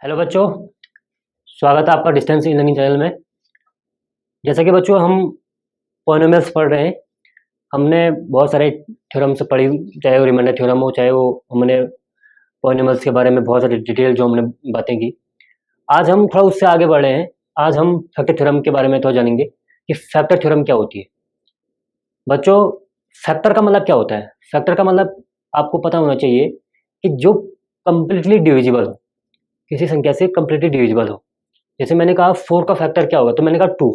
Hello बच्चों, स्वागत है आपका डिस्टेंस लर्निंग चैनल में। जैसा कि बच्चों हम पॉलिनोमियल्स पढ़ रहे हैं। हमने बहुत सारे थ्योरम से पढ़ी, चाहे वो रिमाइंडर थ्योरम हो, चाहे वो हमने पॉलिनोमियल्स के बारे में बहुत सारी डिटेल जो हमने बातें की। आज हम थोड़ा उससे आगे बढ़ रहे हैं। आज हम फैक्टर थ्योरम के बारे में थोड़ा जानेंगे कि फैक्टर थ्योरम क्या होती है। बच्चों, फैक्टर का मतलब क्या होता है? फैक्टर का मतलब आपको पता होना चाहिए कि जो कंप्लीटली डिविजिबल हो, किसी संख्या से कंप्लीटली डिविजिबल हो। जैसे मैंने कहा 4 का फैक्टर क्या होगा, तो मैंने कहा 2,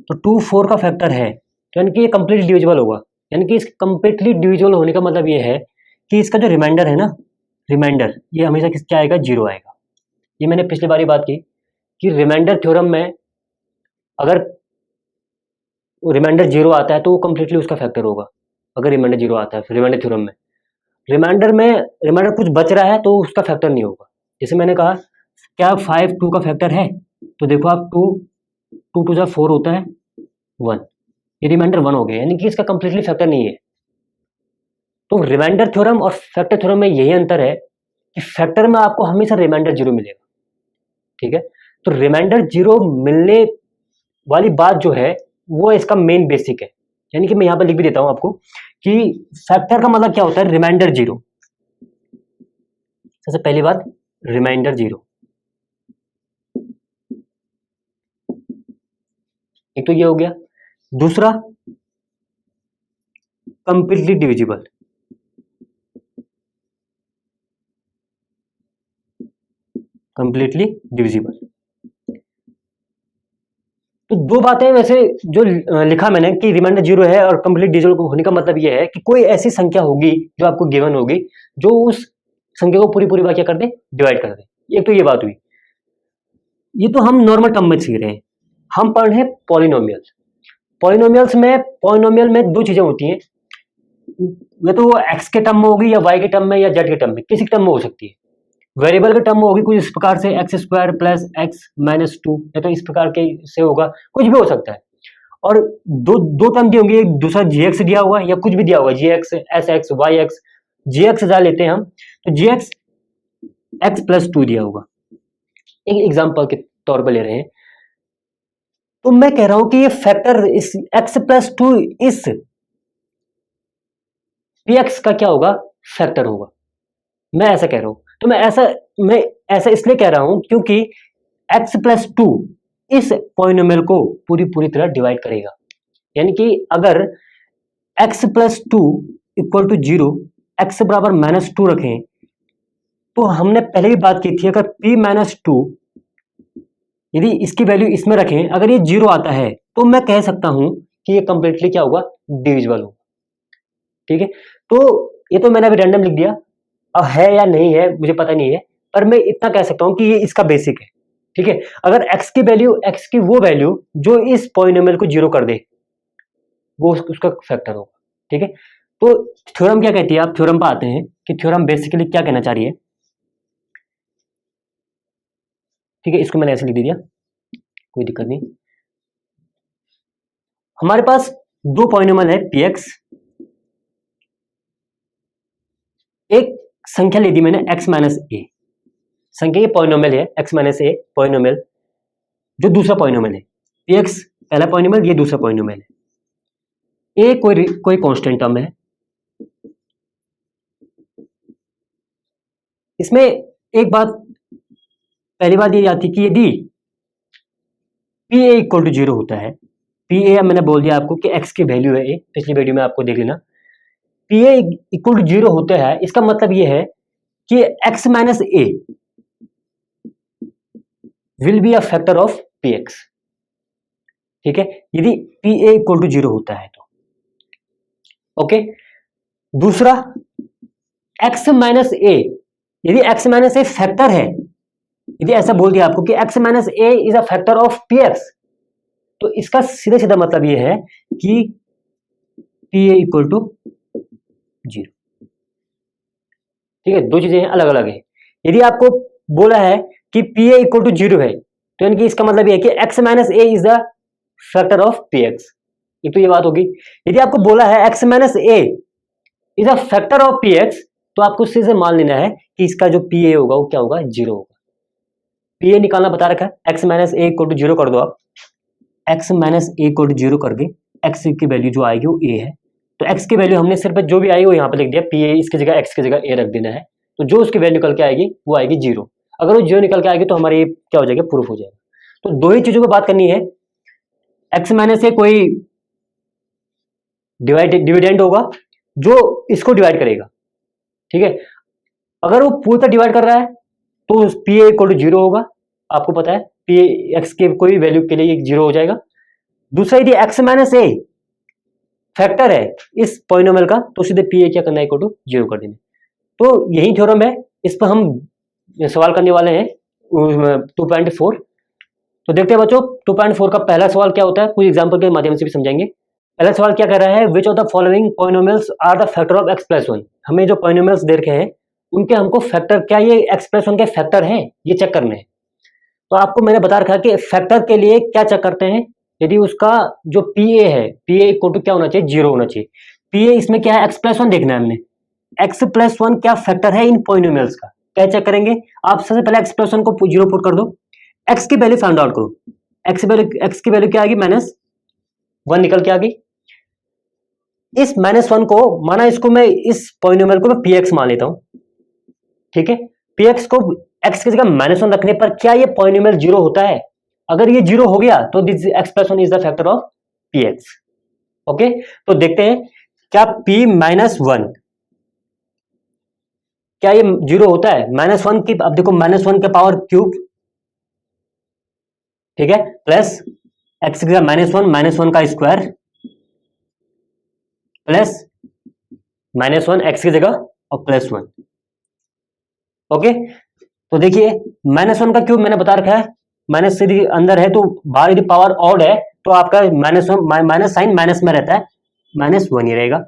तो 2 4 का फैक्टर है, तो यानी कि ये कंप्लीटली डिविजिबल होगा। यानी कि इस कंप्लीटली डिविजिबल होने का मतलब ये है कि इसका जो रिमाइंडर है ना, रिमाइंडर ये हमेशा किस क्या आएगा, 0 आएगा। ये मैंने पिछली बार ही बात की कि रिमाइंडर थ्योरम में अगर रिमाइंडर 0 आता है तो वो कंप्लीटली उसका फैक्टर होगा। अगर रिमाइंडर 0 आता है रिमाइंडर थ्योरम में, रिमाइंडर कुछ बच रहा है तो उसका फैक्टर नहीं होगा। जैसे मैंने कहा क्या 5 2 का फैक्टर है, तो देखो आप 2 2 टू जा 4 होता है 1, ये रिमाइंडर 1 हो गया, यानी कि इसका कंप्लीटली फैक्टर नहीं है। तो रिमाइंडर थ्योरम और फैक्टर थ्योरम में यही अंतर है कि फैक्टर में आपको हमेशा रिमाइंडर 0 मिलेगा। ठीक है, तो रिमाइंडर 0 मिलने वाली बात जो है वो इसका मेन बेसिक है। यानी कि मैं यहां पर लिख भी देता हूं आपको कि फैक्टर का मतलब क्या होता है, रिमाइंडर 0। सबसे पहली बात, रिमाइंडर 0, एक तो ये हो गया। दूसरा, कंप्लीटली डिविजिबल। कंप्लीटली डिविजिबल, तो दो बातें वैसे जो लिखा मैंने कि रिमाइंडर 0 है और कंप्लीट डिविजिबल होने का मतलब ये है कि कोई ऐसी संख्या होगी जो आपको गिवन होगी जो उस संख्या को पूरी पूरी बार क्या कर दे, डिवाइड कर दे। एक तो ये बात हुई। ये तो हम नॉर्मल टर्म में सीख रहे हैं। हम पढ़ रहे हैं पॉलिनोमियल। पॉलिनोमियल में दो चीजें होती हैं, या तो वो एक्स के टर्म में होगी या वाई के टर्म में या जेड के टर्म में, किसी के टर्म में हो सकती है। वेरिएबल के टर्म में होगी कुछ इस प्रकार से x square plus x minus 2, या तो इस प्रकार के से होगा, कुछ भी हो सकता है। और दो दो टर्म दी होंगी, एक दूसरा जी एक्स दिया होगा या कुछ भी दिया होगा, G X S X Y X, G X जा लेते हैं हम, तो जी एक्स एक्स प्लस 2 दिया होगा। एक एग्जाम्पल के तौर पर ले रहे हैं। तो मैं कह रहा हूं कि ये फैक्टर इस एक्स प्लस 2 इस पी एक्स का क्या होगा, फैक्टर होगा। मैं ऐसा कह रहा हूं। तो मैं ऐसा इसलिए कह रहा हूं क्योंकि एक्स प्लस 2 इस पॉलिनोमियल को पूरी पूरी तरह डिवाइड करेगा। यानी कि अगर x plus 2 equal to 0, x बराबर माइनस 2 रखें, तो हमने पहले ही बात की थी अगर p माइनस 2 यदि इसकी वैल्यू इसमें रखें, अगर ये 0 आता है तो मैं कह सकता हूं कि ये कंप्लीटली क्या होगा, डिविजिबल होगा। ठीक है, तो ये तो मैंने अभी रैंडम लिख दिया, अब है या नहीं है मुझे पता नहीं है, पर मैं इतना कह सकता हूं कि ये इसका बेसिक है। ठीक है, अगर x की वो वैल्यू जो इस पॉलिनोमियल को 0 कर दे, वो उसका फैक्टर होगा। ठीक है, तो थ्योरम क्या कहती है, आप थ्योरम पर आते हैं कि थ्योरम बेसिकली क्या कहना चाह रही है। ठीक है, इसको मैंने ऐसे लिख दिया, कोई दिक्कत नहीं। हमारे पास दो पॉलिनोमियल है px, एक संख्या ले दी मैंने x माइनस ए, संख्या ये पॉलिनोमियल है x माइनस ए पॉलिनोमियल, जो दूसरा पॉलिनोमियल है px पहला पॉलिनोमियल, ये दूसरा पॉलिनोमियल है। ए कोई कांस्टेंट टर्म है। इसमें एक बात, पहली बात ये आती कि यदि पी ए इक्वल टू 0 होता है, पी ए मैंने बोल दिया आपको कि x की वैल्यू है ए, पिछली वीडियो में आपको देख लेना। पी ए इक्वल टू 0 होता है, इसका मतलब ये है कि x minus A will be a factor of P x. ठीक है, यदि पी ए इक्वल टू 0 होता है तो ओके। दूसरा, x माइनस ए, यदि x माइनस ए फैक्टर है, यदि ऐसा बोल दिया आपको कि x minus A is a factor of P x, तो इसका सीधा सीधा मतलब यह है कि पी ए इक्वल टू 0। ठीक है, दो चीजें अलग अलग है। यदि आपको बोला है कि पी ए इक्वल टू 0 है, तो यानी कि इसका मतलब यह है कि x minus A is the factor of P x. एक तो ये बात होगी। यदि आपको बोला है x minus A is a factor of P x, तो आपको सीधे मान लेना है कि इसका जो पी ए होगा वो क्या होगा, 0 होगा। पी ए निकालना बता रखा है, x minus a equal to zero कर दो आप, x minus a equal to zero करके एक्स की वैल्यू जो आएगी वो ए है, तो एक्स की वैल्यू हमने सिर्फ जो भी आई वो यहाँ पे लिख दिया, पी ए इसकी जगह एक्स की जगह ए रख देना है, तो जो उसकी वैल्यू निकल के आएगी वो आएगी जीरो। अगर वो जीरो निकल के आएगी तो हमारी क्या हो जाएगा, प्रूफ हो जाएगा। तो दो ही चीजों पर बात करनी है, एक्स माइनस ए कोई डिविडेंड होगा जो इसको डिवाइड करेगा, ठीक है। अगर वो पूरा डिवाइड कर रहा है तो p a equal to zero होगा, आपको पता है पी एक्स के कोई वैल्यू के लिए जीरो हो जाएगा। दूसरा यदि एक्स माइनस ए फैक्टर है इस पॉलिनोमियल का तो सीधे पी ए क्या करना है, इक्वल टू जीरो कर देना। तो यही थ्योरम है, इस पर हम सवाल करने वाले हैं 2.4। तो देखते हैं बच्चों 2.4 का पहला सवाल क्या होता है, कुछ एग्जांपल के माध्यम से भी समझाएंगे। पहला सवाल क्या कर रहा है, which of the following polynomials are the factor of x plus one. हमें जो पॉलिनोमियल्स दे रखे हैं उनके हमको फैक्टर, क्या ये एक्स प्लस वन के फैक्टर हैं, ये चेक करने हैं। तो आपको मैंने बता रखा है कि फैक्टर के लिए क्या चेक करते हैं, यदि उसका जो पी ए है, पी ए इक्वल टू क्या होना चाहिए, जीरो होना चाहिए। पी ए इसमें क्या है, एक्स प्लस वन देखना है हमने, एक्स प्लस वन क्या फैक्टर है इन पॉलिनोमियल्स का, क्या चेक करेंगे आप। सबसे पहले एक्स प्लस वन को जीरो पुट कर दो, एक्स की वैल्यू फाइंड आउट करो, एक्स की वैल्यू क्या आएगी, माइनस वन निकल के आ गई। इस माइनस वन को माना, इसको मैं इस पॉलिनोमियल को मैं पी एक्स मान लेता हूं, ठीक है। पी एक्स को एक्स की जगह माइनस वन रखने पर क्या ये पॉलिनोमियल जीरो होता है, अगर ये जीरो हो गया तो this x plus one is the factor of P X. Okay, तो देखते हैं क्या पी माइनस वन क्या ये जीरो होता है, माइनस वन की, अब देखो माइनस वन के पावर क्यूब, ठीक है, प्लस एक्स की जगह माइनस वन का square plus minus one x की जगह और प्लस वन। ओके, तो देखिए माइनस वन का क्यूब मैंने बता रखा है, माइनस यदि अंदर है तो बाहर यदि पावर ऑड है तो आपका minus one, minus sign minus में रहता है, माइनस वन ही रहेगा।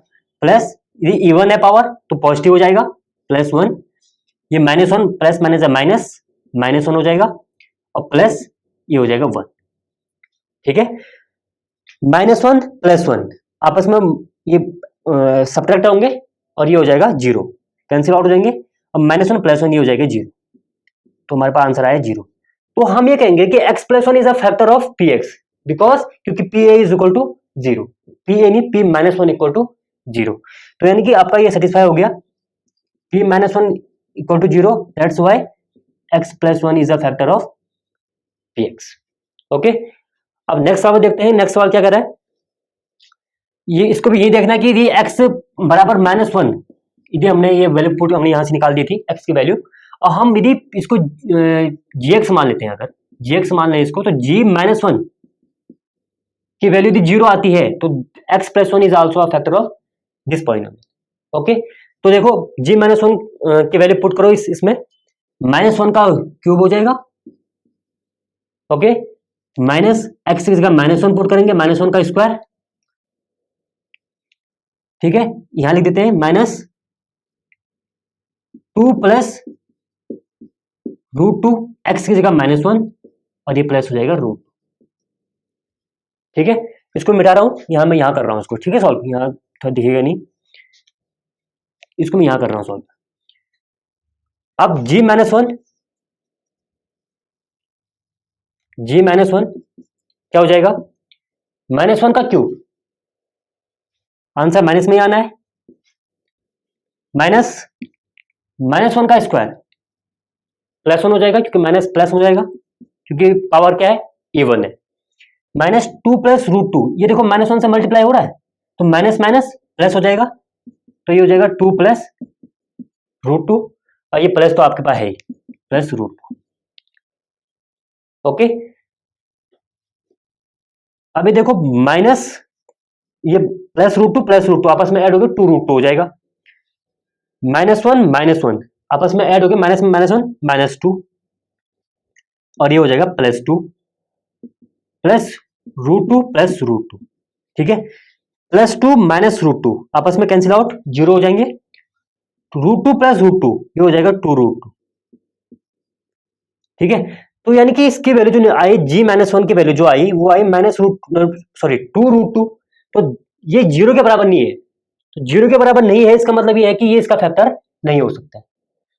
प्लस यदि इवन है पावर तो पॉजिटिव हो जाएगा, प्लस वन, ये minus one plus minus minus, minus one हो जाएगा और प्लस ये हो जाएगा वन, ठीक है। माइनस वन प्लस वन आपस में ये सब्ट्रैक्ट होंगे और ये हो जाएगा जीरो, कैंसिल आउट हो जाएंगे। अब माइनस वन प्लस वन ये हो जाएगा जीरो, तो हमारे पास आंसर आया जीरो। तो हम ये कहेंगे कि X plus one is a factor of P X, because क्योंकि P A is equal to zero, P A नहीं P minus one equal to zero. तो यानी कि आपका ये सेटिस्फाई हो गया, P minus one equal to zero, that's Y X plus one is a factor of P X. Okay, अब next सवाल देखते हैं। नेक्स्ट सवाल क्या कर रहा है, ये इसको भी यही देखना है कि यदि एक्स बराबर माइनस वन, यदि हमने ये वैल्यू पुट हमने यहां से निकाल दी थी एक्स की वैल्यू, और हम यदि इसको जी एक्स मान लेते हैं, अगर जी एक्स मान लें इसको, तो जी माइनस वन की वैल्यू यदि जीरो आती है तो x plus one is also a factor of this polynomial. Okay, तो देखो जी माइनस वन की वैल्यू पुट करो इसमें, माइनस वन का क्यूब हो जाएगा, ओके, माइनस एक्स की जगह माइनस वन पुट करेंगे, माइनस वन का स्क्वायर, ठीक है, यहां लिख देते हैं minus two plus root two, X की जगह माइनस वन और ये प्लस हो जाएगा रूट, ठीक है। इसको मिटा रहा हूं, यहां मैं यहां कर रहा हूं इसको, ठीक है, सॉल्व, यहां थोड़ा दिखेगा नहीं, इसको मैं यहां कर रहा हूं सॉल्व। अब जी माइनस वन क्या हो जाएगा, माइनस वन का क्यूब, आंसर माइनस में ही आना है, माइनस माइनस वन का स्क्वायर प्लस वन हो जाएगा, क्योंकि माइनस प्लस हो जाएगा क्योंकि पावर क्या है, इवन है, minus two plus root two, ये देखो माइनस वन से मल्टीप्लाई हो रहा है तो माइनस माइनस प्लस हो जाएगा, तो ये हो जाएगा टू प्लस रूट टू, और ये प्लस तो आपके पास है ही, प्लस रूट टू। ओके, अभी देखो माइनस ये प्लस रूट टू आपस में ऐड हो गया, टू रूट टू हो जाएगा, माइनस वन आपस में ऐड हो गया, माइनस में माइनस वन माइनस टू, और ये हो जाएगा plus two plus root two, ठीक है, plus two minus root two आपस में कैंसिल आउट, जीरो हो जाएंगे, root two plus root two ये हो जाएगा टू रूट टू, ठीक है। तो यानी कि इसकी वैल्यू जो आई जी माइनस वन की वैल्यू जो आई वो आई माइनस टू रूट टू, तो ये जीरो के बराबर नहीं है, तो जीरो के बराबर नहीं है इसका मतलब ये है कि ये इसका फैक्टर नहीं हो सकता है।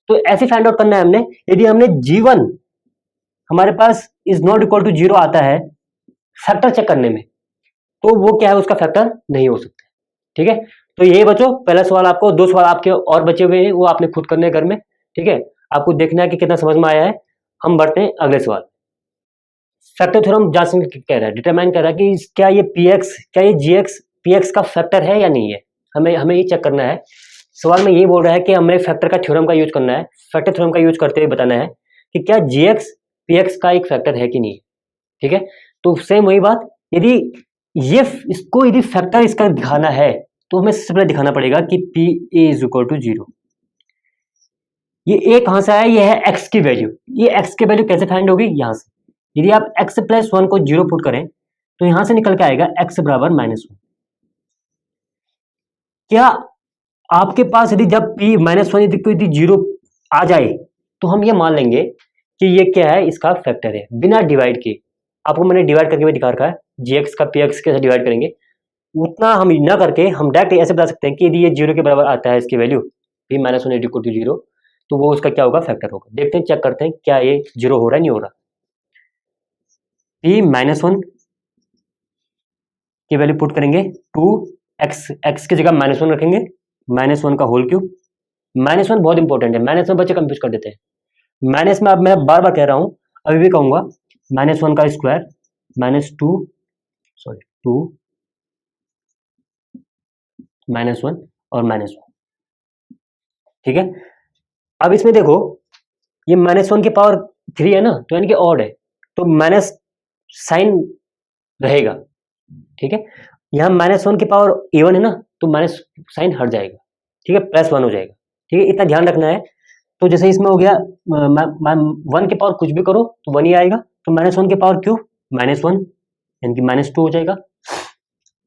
तो ऐसे फाइंड आउट करना है हमने, यदि हमने जी वन हमारे पास इज नॉट इक्वल टू 0 आता है फैक्टर चेक करने में, तो वो क्या है, उसका फैक्टर नहीं हो सकता। ठीक है, तो यही बच्चों पहला सवाल। आपको 2 सवाल आपके और बचे हुए हैं, वो आपने खुद करने हैं घर में। ठीक है, आपको देखना है कि कितना समझ में आया है। हम बढ़ते हैं अगले सवाल। फैक्टर थ्योरम जांच कह रहा है, डिटरमाइन कर रहा है कि क्या ये px, क्या ये gx px का फैक्टर है या नहीं है। हमें हमें ये चेक करना है। सवाल में ये बोल रहा है कि हमें फैक्टर का थ्योरम का यूज करना है, फैक्टर थ्योरम का यूज करते हुए बताना है कि क्या gx px का एक फैक्टर है कि नहीं। ठीक है, तो सेम वही बात, यदि ये इसको यदि फैक्टर इसका दिखाना है तो हमें सबसे पहले दिखाना पड़ेगा कि p a is equal to 0। ये a कहां से आया, ये है x की वैल्यू। ये x की वैल्यू कैसे फाइंड होगी, यहां से। यदि आप x प्लस 1 को 0 पुट करें तो यहां से निकल के आएगा x बराबर -1। क्या आपके पास यदि जब p -1 यदि 0 आ जाए तो हम ये मान लेंगे कि ये क्या है, इसका फैक्टर है, बिना डिवाइड के। आपको मैंने डिवाइड करके भी दिखा रखा है, gx का px कैसे डिवाइड करेंगे, उतना हम ना करके हम डायरेक्ट ऐसे बता सकते हैं कि यदि ये 0 के बराबर आता है इसकी वैल्यू p -1 इक्वल टू 0, तो वो उसका क्या होगा, फैक्टर होगा। देखते हैं, चेक करते हैं क्या ये 0 हो रहा है नहीं हो रहा। p -1 की वैल्यू पुट करेंगे 2x, x की जगह -1 रखेंगे, -1 का होल क्यूब। -1 बहुत इंपॉर्टेंट है, -1 बच्चे कंफ्यूज कर देते हैं। माइनस में अब मैं बार बार कह रहा हूं, अभी भी कहूंगा, -1 का स्क्वायर -2, सॉरी 2 -1 और -1। ठीक है, अब इसमें देखो ये -1 की पावर 3 है ना, तो यानी कि ऑड है, तो माइनस साइन रहेगा। ठीक है, यहाँ -1 की पावर इवन है ना, तो माइनस साइन हट जाएगा। ठीक है, +1 हो जाएगा। ठीक है, इतना ध्यान रखना है। तो जैसे इसमें हो गया 1 की पावर कुछ भी करो तो 1 ही आएगा, तो -1 की पावर क्यूब -1 यानी कि -2 हो जाएगा,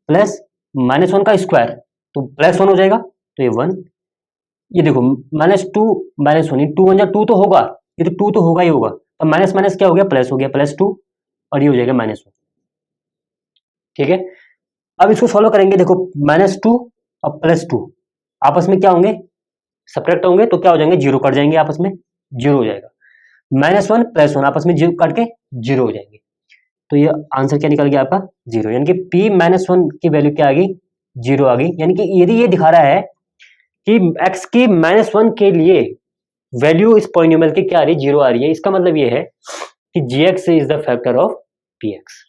प्लस -1 का स्क्वायर तो +1 हो जाएगा, तो ये 1। ये देखो -2 -1, 2 1 2 तो होगा, ये तो 2 तो होगा ही होगा, तो माइनस माइनस क्या हो गया, प्लस हो गया, +2, और ये हो जाएगा -1। ठीक है, अब इसको सॉल्व करेंगे। देखो -2 और +2 आपस में क्या होंगे, सब्ट्रैक्ट होंगे, तो क्या हो जाएंगे, 0 कट जाएंगे, आपस में 0 हो जाएगा। -1 +1 आपस में 0 कट के 0 हो जाएंगे, तो ये आंसर क्या निकल गया आपका, 0। यानी कि p -1 की वैल्यू क्या आ गई, 0 आ गई। यानी कि यदि ये दिखा रहा है कि x की -1 के लिए वैल्यू इस पॉलिनोमियल की क्या आ रही है, 0 आ रही है, इसका मतलब ये है कि gx is the factor of px।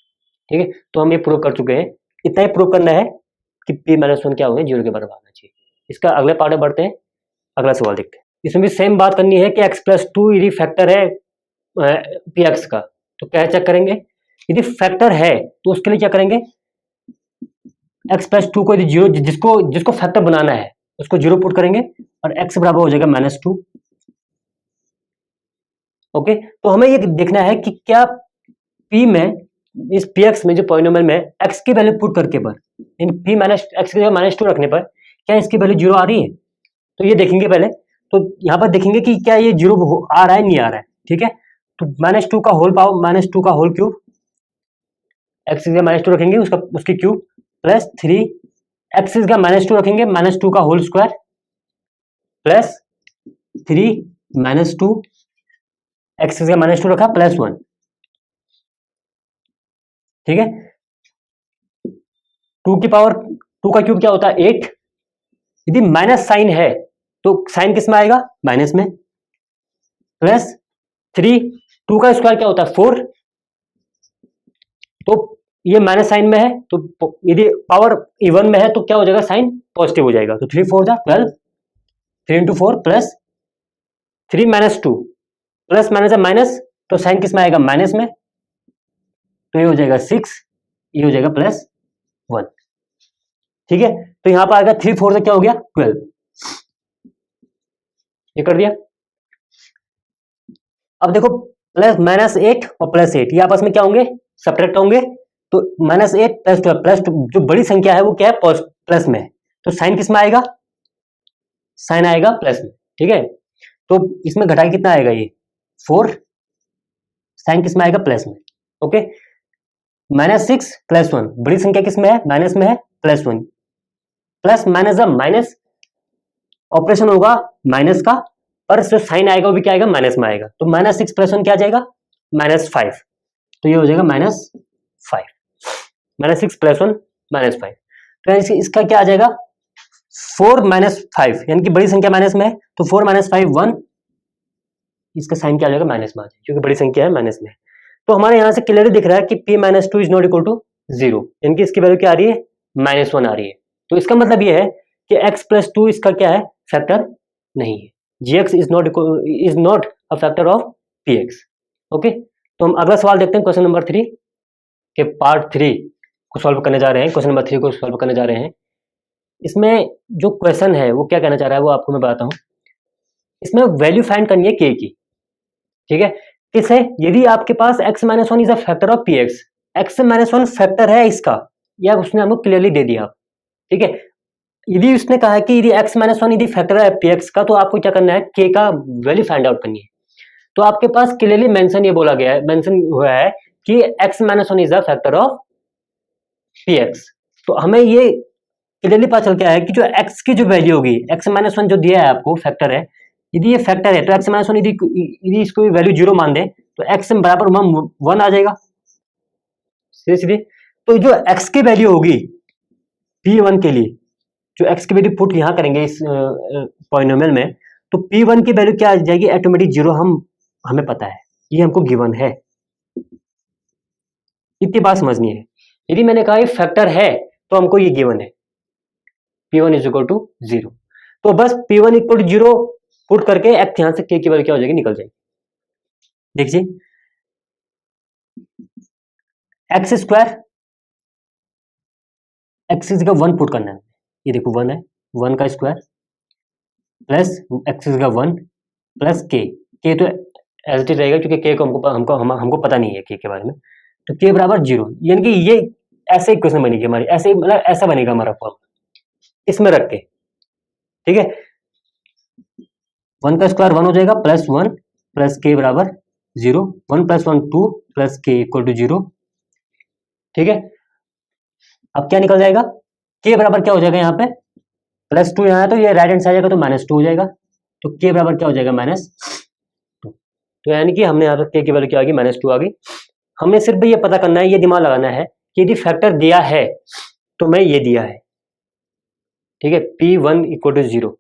ठीक है, तो हम ये प्रूव कर चुके हैं। इतना ही प्रूव करना है कि p -1 क्या होगा, 0 के बराबर आना चाहिए। इसका अगले पार्ट में बढ़ते हैं, अगला सवाल देखते हैं। इसमें भी सेम बात करनी है कि x+2 यदि फैक्टर है px का, तो क्या चेक करेंगे। यदि फैक्टर है तो उसके लिए क्या करेंगे, x+2 को यदि 0, जिसको फैक्टर बनाना है उसको 0 पुट करेंगे और x बराबर हो जाएगा -2। ओके, तो हमें ये देखना है कि क्या p में, इस px में जो पॉलिनोमियल में x की वैल्यू पुट करके पर, इन p x की जगह -2 रखने पर क्या इसकी वैल्यू 0 आ रही है, तो ये देखेंगे पहले। तो यहाँ पर देखेंगे कि क्या ये 0 आ रहा है नहीं आ रहा है। ठीक है, तो -2 का होल पावर, -2 का होल क्यूब, x की जगह -2 रखेंगे, उसकी क्यूब, प्लस 3 x की जगह -2 रखेंगे, -2 का होल स्क्वायर, प्लस 3 -2 x की जगह -2 रखा, +1। ठीक है, 2 की पावर 2 का क्यूब क्या होता है, 8। यदि माइनस साइन है तो साइन किस में आएगा, माइनस में, प्लस 3, 2 का स्क्वायर क्या होता है, 4, तो ये माइनस साइन में है, तो यदि पावर इवन में है तो क्या हो जाएगा, साइन पॉजिटिव हो जाएगा, तो 3 4 12, 3 इंटू 4 प्लस 3 -2, प्लस माइनस है माइनस, तो साइन किस में आएगा, माइनस में, तो ये हो जाएगा 6, ये हो जाएगा +1। ठीक है, तो यहां पर आएगा 3 4 से क्या हो गया, 12, ये कर दिया। अब देखो -8 और +8 ये आपस में क्या होंगे, सब्ट्रैक्ट होंगे, तो -8 +12 जो बड़ी संख्या है वो क्या है, प्लस में है, तो साइन किस में आएगा, साइन आएगा प्लस में। ठीक है, तो इसमें घटा के कितना आएगा, ये 4, साइन किस में आएगा, प्लस में। ओके, -6 +1 बड़ी संख्या किस में है, माइनस में है, +1, प्लस माइनस माइनस ऑपरेशन होगा माइनस का, पर जो साइन आएगा वो भी क्या आएगा, माइनस में आएगा, तो -6 +1 क्या आ जाएगा, -5, तो ये हो जाएगा -5, -6 + 1 -5, तो इसका क्या आ जाएगा 4 - 5, यानी कि बड़ी संख्या माइनस में है, तो 4 - 5 1, इसका साइन क्या आ जाएगा माइनस में आ जाएगा, क्योंकि बड़ी संख्या है माइनस में। तो हमारे यहाँ से क्लियरली दिख रहा है कि p - 2 is not equal to 0, यानी कि इसकी वैल्यू क्या आ रही है -1 आ रही है। तो इसका मतलब ये है कि x + 2 इसका क्या है फैक्टर नहीं है, gx is not a factor of px। Okay, तो हम अगला सवाल देखते हैं, क्वेश्चन नंबर 3 के पार्ट 3 को सॉल्व करने जा रहे हैं, क्वेश्चन नंबर 3 को सॉल्व करने जा रहे हैं। इसमें जो क्वेश्चन है वो क्या कहना चाह रहा है वो आपको मैं बताता हूँ। इसमें वैल्यू फाइंड करनी है k की, ठीक है। किसे, यदि आपके पास x - 1 is a factor of px, x - 1 factor है इसका, या उसने हमको क्लियरली दे दिया, ठीक है। यदि उसने कहा है कि यदि x - 1 यदि फैक्टर है px का, तो आपको क्या करना है k का वैल्यू फाइंड आउट करनी है। तो आपके पास क्लियरली मेंशन ये बोला गया है, मेंशन हुआ है कि x - 1 is the factor of px। तो हमें ये क्लियरली पता चल गया है कि जो x की जो वैल्यू होगी, x - 1 जो दिया है आपको फैक्टर है, यदि ये फैक्टर है तो x - 1 यदि इसको वैल्यू 0 मान दे तो x बराबर 1 आ जाएगा, सीधे सीधे। तो जो x की वैल्यू होगी p1 के लिए, जो x की वैल्यू पुट यहां करेंगे इस पॉलिनोमियल में, तो p1 की वैल्यू क्या आ जाएगी ऑटोमेटिक 0, हमें पता है, ये हमको गिवन है, इतनी बात समझनी है। यदि मैंने कहा ये फैक्टर है तो हमको ये गिवन है p1 इज इक्वल टू 0, तो बस p1 इक्वल टू 0 पुट करके x यहां से k की वैल्यू क्या हो जाएगी निकल जाएगी। देखिए x स्क्वायर, x का 1 पुट करना है, ये देखो 1 है, 1 का स्क्वायर प्लस x का 1 प्लस k तो एज इट इज रहेगा, क्योंकि k को हमको पता नहीं है k के बारे में, तो k बराबर 0, यानी कि ये ऐसे इक्वेशन बनेगी हमारी, ऐसे मतलब ऐसा बनेगा हमारा फॉर्म, इसमें रख के, ठीक है। 1 का स्क्वायर 1 हो जाएगा, प्लस 1 प्लस k बराबर 0, 1 + 1 2 प्लस k इक्वल टू 0, ठीक है। अब क्या निकल जाएगा, k बराबर क्या हो जाएगा यहाँ पे +2, यहाँ है तो ये राइट हैंड साइड जाएगा तो -2 हो जाएगा, तो k बराबर क्या हो जाएगा -2। तो यानी कि हमने यहाँ पर k की वैल्यू क्या आ गई -2 आ गई। हमें सिर्फ ये पता करना है, ये दिमाग लगाना है कि यदि फैक्टर दिया है तो मैं ये दिया है, ठीक है, p1 इक्वल टू 0,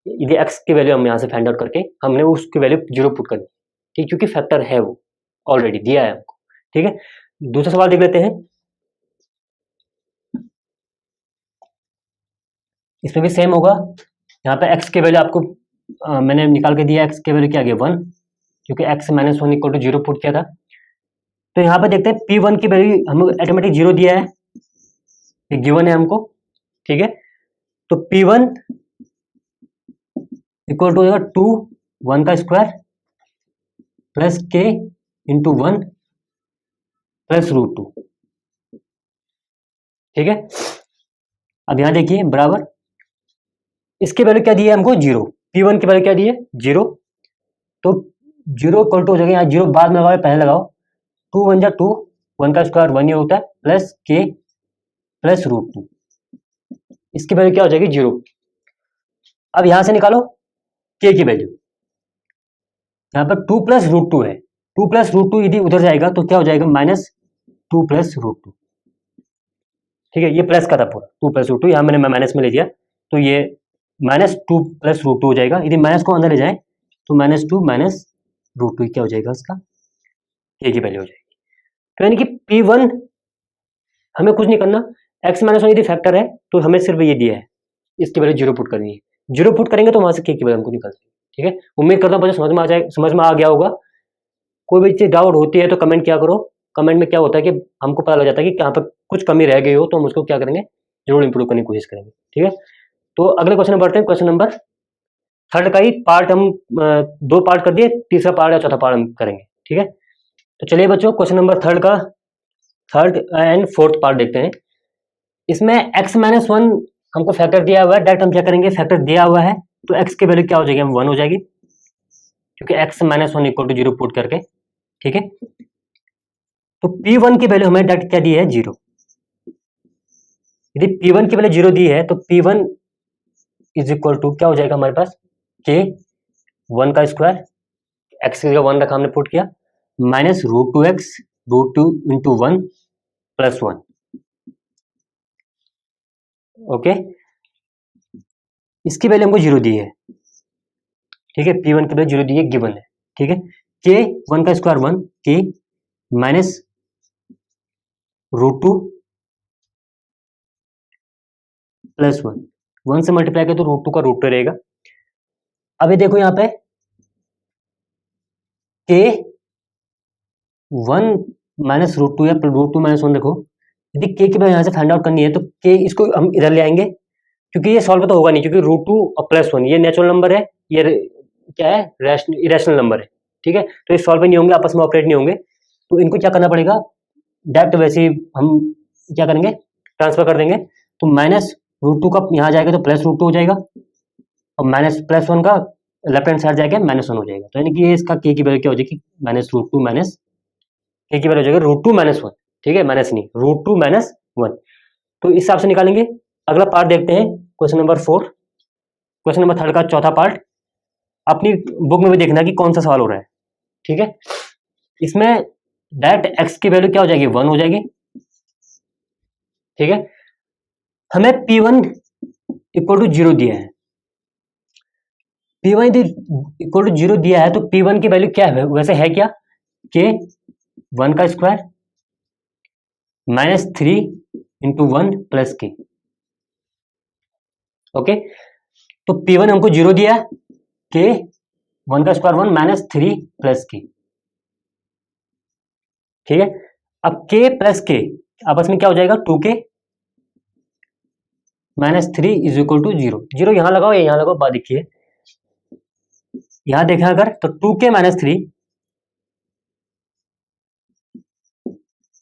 यदि x की वैल्यू हम यहाँ से फाइंड आउट करके हमने उसकी वैल्यू 0 पुट करनी, ठीक, क्योंकि फैक्टर है वो ऑलरेडी दिया है हमको, ठीक है। दूसरा सवाल देख लेते हैं, इसमें भी सेम होगा। यहाँ पे x की वैल्यू आपको मैंने निकाल के दिया, x की वैल्यू क्या आ गया 1, क्योंकि x - 1 इक्वल टू 0 पुट किया था। तो यहाँ पे देखते हैं p1 की वैल्यू हम ऑटोमेटिक 0 दिया है, ये गिवन है हमको, ठीक है। तो p1 इक्वल टू हो जाएगा 2 1 का square plus k into 1 plus √2, ठीक है। अब यहाँ देखिए बराबर, इसकी वैल्यू क्या दी है हमको 0, p1 की वैल्यू क्या दी है 0, तो 0 इक्वल टू हो जाएगा, यहाँ 0 बाद में लगाओ पहले लगाओ, 2 1 जा 2, 1 का स्क्वायर 1 ही होता है, प्लस k प्लस √2, इसकी वैल्यू क्या हो जाएगी 0। अब यहां से निकालो k की वैल्यू, यहाँ पर 2 प्लस √2 है, 2 प्लस √2 यदि उधर जाएगा तो क्या हो जाएगा -2 प्लस √2, ठीक है। ये प्लस का था पूरा, 2 प्लस √2, यहाँ मैंने माइनस में ले दिया, तो ये -2 प्लस √2 हो जाएगा, यदि माइनस को अंदर ले जाए तो -2 माइनस √2 क्या हो जाएगा, उसका k की वैल्यू हो जाएगी। तो यानी कि p1 हमें कुछ नहीं करना, x - 1 यदि फैक्टर है तो हमें सिर्फ ये दिया है, इसकी वैल्यू 0 पुट करनी है, 0 पुट करेंगे तो वहां से k की वैल्यू हमको निकल जाएगी, ठीक है। उम्मीद करता हूँ मुझे समझ में आ गया होगा। कोई भी चीज डाउट होती है तो कमेंट क्या करो, कमेंट में क्या होता है कि हमको पता लग जाता है कि कहाँ पर कुछ कमी रह गई हो, तो हम उसको क्या करेंगे जरूर इंप्रूव करने की कोशिश करेंगे, ठीक है। तो अगले क्वेश्चन में बढ़ते हैं, क्वेश्चन नंबर 3 का ही पार्ट हम 2 पार्ट कर दिए, तीसरा पार्ट या चौथा पार्ट हम करेंगे, ठीक है। तो चलिए बच्चों क्वेश्चन नंबर 3 का 3rd एंड 4th पार्ट देखते हैं। इसमें x - 1 हमको फैक्टर दिया हुआ है, डायरेक्ट हम क्या करेंगे, फैक्टर दिया हुआ है तो x की वैल्यू क्या हो जाएगी, 1 हो जाएगी, क्योंकि x - 1 इक्वल टू 0 पुट करके, ठीक है। तो p1 की वैल्यू हमें डायरेक्ट क्या दी है 0, यदि p1 की वैल्यू 0 दी है तो p1 इज इक्वल टू क्या हो जाएगा हमारे पास k 1 का स्क्वायर, x का 1 रखा हमने पुट किया, minus root two X root two into one plus one. Okay, इसकी वैल्यू हमको जीरो दी है, ठीक है, P1 की वैल्यू जीरो दी है, गिवन है, ठीक है। के वन का square one, K minus root two plus one, one से मल्टीप्लाई किया तो रूट टू का रूट टू रहेगा। अब ये देखो यहाँ पे K one minus root two या रूट टू माइनस वन, देखो यदि के की वैल्यू यहाँ से फाइंड आउट करनी है तो के इसको हम इधर ले आएंगे, क्योंकि ये सॉल्व तो होगा नहीं, क्योंकि रूट टू और प्लस वन ये नेचुरल नंबर है, ये क्या है, इरेशनल नंबर है, ठीक है। तो ये सॉल्व नहीं होंगे, आपस में ऑपरेट नहीं होंगे, तो इनको क्या करना पड़ेगा, डायरेक्ट वैसे ही हम क्या करेंगे, ट्रांसफर कर देंगे। तो माइनस रूट टू का यहाँ जाएगा तो प्लस रूट टू हो जाएगा, और माइनस प्लस वन का लेफ्ट हैंड साइड जाएगा माइनस वन हो जाएगा। तो यानी कि ये इसका के की वैल्यू क्या हो जाएगी, माइनस रूट टू माइनस के की वैल्यू हो जाएगा रूट टू माइनस वन, ठीक है, माइनस नहीं, रूट टू माइनस वन। तो इस हिसाब से निकालेंगे। अगला पार्ट देखते हैं, क्वेश्चन नंबर 4, क्वेश्चन नंबर 3 का चौथा पार्ट। अपनी बुक में भी देखना कि कौन सा सवाल हो रहा है, ठीक है। इसमें डायरेक्ट एक्स की वैल्यू क्या हो जाएगी, वन हो जाएगी, ठीक है। हमें P1 इक्वल टू जीरो दिया है, P1 इक्वल टू जीरो दिया है, तो P1 की वैल्यू क्या है, वैसे है क्या, के वन का square minus three into one plus के। ओके, तो P1 हमको जीरो दिया, के वन का square one minus three plus के, ठीक है। अब के प्लस के आपस में क्या हो जाएगा, two K minus three is equal to zero. Zero यहां लगाओ या यहां लगाओ, बात देखिए, यहां देखें अगर तो to K minus three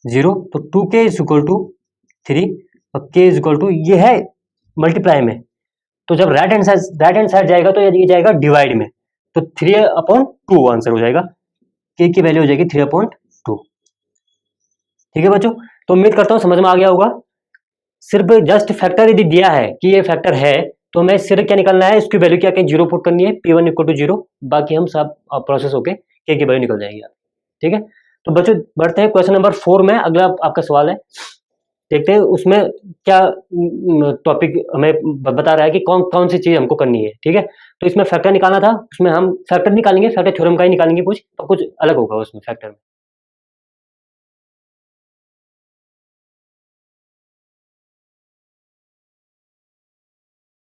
zero, तो टू के इज इक्वल टू थ्री और के इज इक्वल टू, ये है मल्टीप्लाई में, तो जब राइट हैंड साइड जाएगा तो ये जाएगा डिवाइड में, तो थ्री अपॉन टू आंसर हो जाएगा, के की वैल्यू हो जाएगी थ्री अपॉन टू, ठीक है बच्चों। तो उम्मीद करता हूं समझ में आ गया होगा। सिर्फ जस्ट फैक्टर यदि दिया है कि ये फैक्टर है, तो हमें सिर्फ क्या निकलना है, इसकी वैल्यू क्या कहीं जीरो पुट करनी है, P1 इक्वल टू जीरो, बाकी हम सब प्रोसेस होके के की वैल्यू निकल जाएगी, ठीक है। तो बच्चों बढ़ते हैं क्वेश्चन नंबर 4 में। अगला आपका सवाल है, देखते हैं उसमें क्या टॉपिक हमें बता रहा है कि कौन कौन सी चीज हमको करनी है, ठीक है। तो इसमें फैक्टर निकालना था, उसमें हम फैक्टर निकालेंगे, फैक्टर थ्योरम का ही निकालेंगे कुछ, तो कुछ अलग होगा उसमें फैक्टर में,